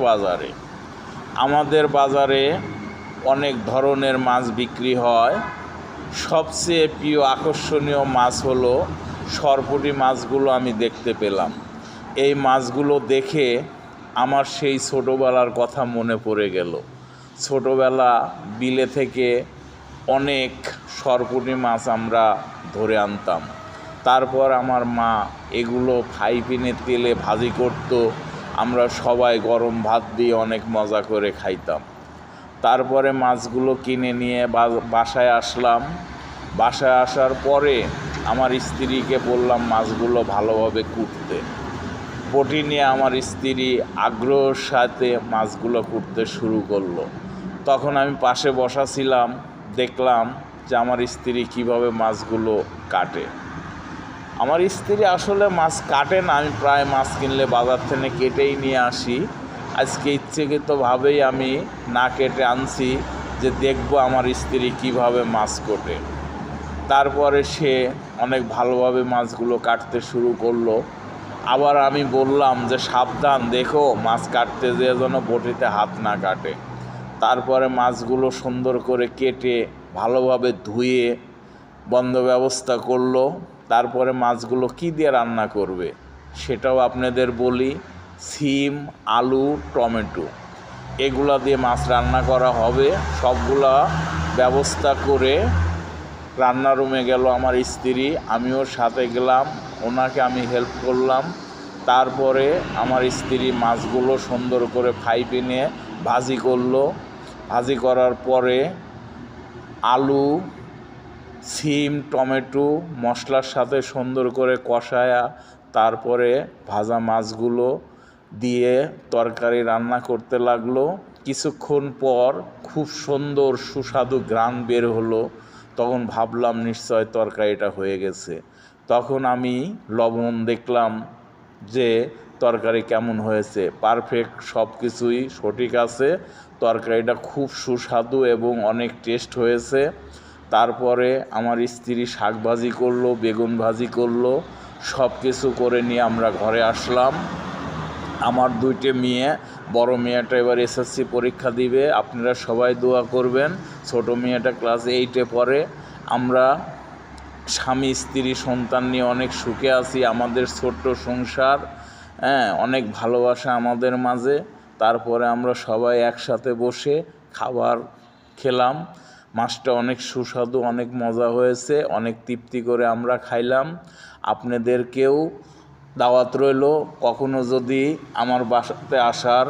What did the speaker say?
বাজারে আমাদের বাজারে অনেক ধরনের মাছ বিক্রি হয়। সবচেয়ে প্রিয় আকর্ষণীয় মাছ হলো সরপুঁটি মাছগুলো আমি দেখতে পেলাম। এই মাছগুলো দেখে আমার সেই ছোটোবেলার কথা মনে পড়ে গেল। ছোটোবেলা বিলে থেকে অনেক সরপুঁটি মাছ আমরা ধরে আনতাম। তারপর আমার মা এগুলো ফ্রাই প্যানে তেলে ভাজি করতো। আমরা সবাই গরম ভাত দিয়ে অনেক মজা করে খাইতাম। তারপরে মাছগুলো কিনে নিয়ে বাসায় আসলাম। বাসায় আসার পরে আমার স্ত্রীকে বললাম মাছগুলো ভালোভাবে কুটতে। বটি নিয়ে আমার স্ত্রী আগ্রহের সাথে মাছগুলো কুটতে শুরু করলো। তখন আমি পাশে বসা ছিলাম, দেখলাম যে আমার স্ত্রী কীভাবে মাছগুলো কাটে। আমার স্ত্রী আসলে মাছ কাটে না, আমি প্রায় মাছ কিনলে বাজার থেকে কেটেই নিয়ে আসি। আজকে ইচ্ছাকৃতভাবেই আমি না কেটে আনছি যে দেখব আমার স্ত্রী কীভাবে মাছ কাটে। তারপরে সে অনেক ভালোভাবে মাছগুলো কাটতে শুরু করলো। আবার আমি বললাম যে সাবধান, দেখো মাছ কাটতে যেয়ে যেন বটিতে হাত না কাটে। তারপরে মাছগুলো সুন্দর করে কেটে ভালোভাবে ধুয়ে বন্দোবস্ত করলো। তারপরে মাছগুলো কী দিয়ে রান্না করবে সেটাও আপনাদের বলি। সিম, আলু, টমেটো এগুলা দিয়ে মাছ রান্না করা হবে। সবগুলা ব্যবস্থা করে রান্না রুমে গেল আমার স্ত্রী, আমিও সাথে গেলাম, ওনাকে আমি হেল্প করলাম। তারপরে আমার স্ত্রী মাছগুলো সুন্দর করে ফ্রাই প্যানে ভাজি করলো। ভাজি করার পরে আলু, সিম, টমেটো মশলার সাথে সুন্দর করে কষায়া তারপরে ভাজা মাছগুলো দিয়ে তরকারি রান্না করতে লাগলো। কিছুক্ষণ পর খুব সুন্দর সুস্বাদু ঘ্রাণ বের হলো। তখন ভাবলাম নিশ্চয় তরকারিটা হয়ে গেছে। তখন আমি লবণ দেখলাম যে তরকারি কেমন হয়েছে, পারফেক্ট, সব কিছুই সঠিক আছে। তরকারিটা খুব সুস্বাদু এবং অনেক টেস্ট হয়েছে। তারপরে আমার স্ত্রী শাক ভাজি করলো, বেগুন ভাজি করলো, সব কিছু করে নিয়ে আমরা ঘরে আসলাম। আমার দুইটা মেয়ে, বড় মেয়েটা এবার এসএসসি পরীক্ষা দিবে, আপনারা সবাই দোয়া করবেন। ছোট মেয়েটা ক্লাস 8-এ পড়ে। আমরা স্বামী স্ত্রী সন্তান নিয়ে অনেক সুখে আছি। আমাদের ছোট্ট সংসার, অনেক ভালোবাসা আমাদের মাঝে। তারপরে আমরা সবাই একসাথে বসে খাবার খেলাম। মাছটা অনেক সুস্বাদু, অনেক মজা হয়েছে, অনেক তৃপ্তি করে আমরা খাইলাম। আপনাদেরকেও দাওয়াত রইল, কখনো যদি আমার বাসাতে আসার